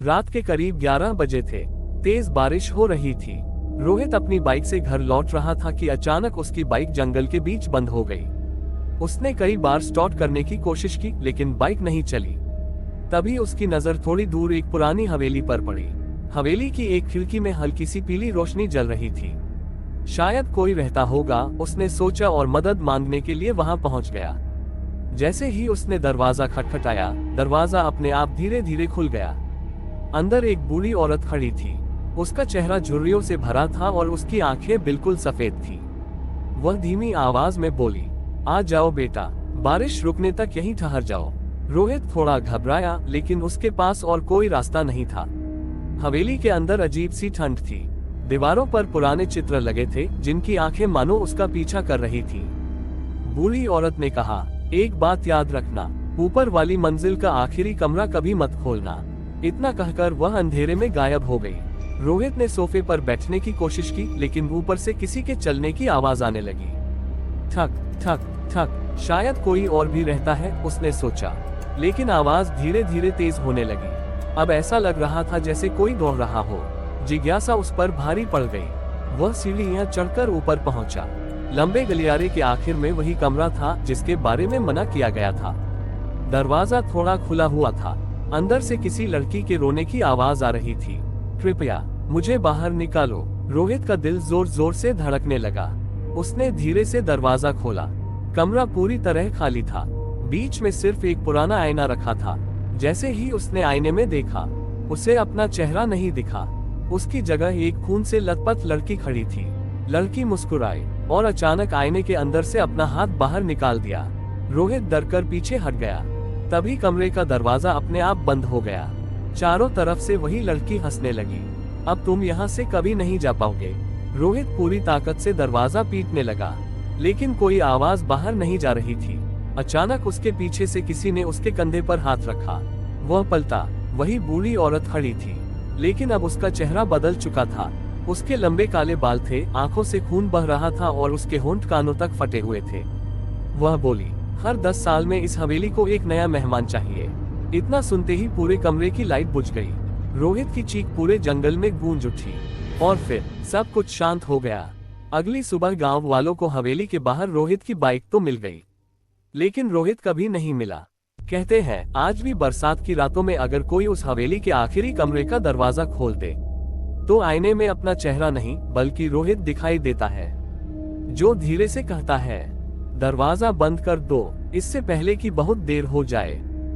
रात के करीब 11 बजे थे। तेज बारिश हो रही थी। रोहित अपनी बाइक से घर लौट रहा था कि अचानक उसकी बाइक जंगल के बीच बंद हो गई। उसने कई बार स्टार्ट करने की कोशिश की, लेकिन बाइक नहीं चली। तभी उसकी नजर थोड़ी दूर एक पुरानी हवेली पर पड़ी। हवेली की एक खिड़की में हल्की सी पीली रोशनी जल रही थी। शायद कोई रहता होगा, उसने सोचा और मदद मांगने के लिए वहां पहुंच गया। जैसे ही उसने दरवाजा खटखटाया, दरवाजा अपने आप धीरे धीरे खुल गया। अंदर एक बूढ़ी औरत खड़ी थी। उसका चेहरा झुर्रियों से भरा था और उसकी आंखें बिल्कुल सफेद थी। वह धीमी आवाज में बोली, आ जाओ बेटा, बारिश रुकने तक यहीं ठहर जाओ। रोहित थोड़ा घबराया, लेकिन उसके पास और कोई रास्ता नहीं था। हवेली के अंदर अजीब सी ठंड थी। दीवारों पर पुराने चित्र लगे थे, जिनकी आंखें मानो उसका पीछा कर रही थी। बूढ़ी औरत ने कहा, एक बात याद रखना, ऊपर वाली मंजिल का आखिरी कमरा कभी मत खोलना। इतना कहकर वह अंधेरे में गायब हो गई। रोहित ने सोफे पर बैठने की कोशिश की, लेकिन ऊपर से किसी के चलने की आवाज आने लगी। ठक ठक ठक, शायद कोई और भी रहता है, उसने सोचा। लेकिन आवाज धीरे धीरे तेज होने लगी। अब ऐसा लग रहा था जैसे कोई दौड़ रहा हो। जिज्ञासा उस पर भारी पड़ गई। वह सीढ़ियां चढ़कर ऊपर पहुंचा। लंबे गलियारे के आखिर में वही कमरा था जिसके बारे में मना किया गया था। दरवाजा थोड़ा खुला हुआ था। अंदर से किसी लड़की के रोने की आवाज आ रही थी। कृपया मुझे बाहर निकालो। रोहित का दिल जोर जोर से धड़कने लगा। उसने धीरे से दरवाजा खोला। कमरा पूरी तरह खाली था। बीच में सिर्फ एक पुराना आईना रखा था। जैसे ही उसने आईने में देखा, उसे अपना चेहरा नहीं दिखा। उसकी जगह एक खून से लथपथ लड़की खड़ी थी। लड़की मुस्कुराई और अचानक आईने के अंदर से अपना हाथ बाहर निकाल दिया। रोहित डरकर पीछे हट गया। तभी कमरे का दरवाजा अपने आप बंद हो गया। चारों तरफ से वही लड़की हंसने लगी। अब तुम यहाँ से कभी नहीं जा पाओगे। रोहित पूरी ताकत से दरवाजा पीटने लगा, लेकिन कोई आवाज बाहर नहीं जा रही थी। अचानक उसके पीछे से किसी ने उसके कंधे पर हाथ रखा। वह पलटा। वही बूढ़ी औरत खड़ी थी, लेकिन अब उसका चेहरा बदल चुका था। उसके लंबे काले बाल थे, आंखों से खून बह रहा था और उसके होंठ कानों तक फटे हुए थे। वह बोली, हर 10 साल में इस हवेली को एक नया मेहमान चाहिए। इतना सुनते ही पूरे कमरे की लाइट बुझ गई। रोहित की चीख पूरे जंगल में गूंज उठी और फिर सब कुछ शांत हो गया। अगली सुबह गांव वालों को हवेली के बाहर रोहित की बाइक तो मिल गई, लेकिन रोहित कभी नहीं मिला। कहते हैं, आज भी बरसात की रातों में अगर कोई उस हवेली के आखिरी कमरे का दरवाजा खोल दे, तो आईने में अपना चेहरा नहीं बल्कि रोहित दिखाई देता है, जो धीरे से कहता है, दरवाजा बंद कर दो, इससे पहले कि बहुत देर हो जाए।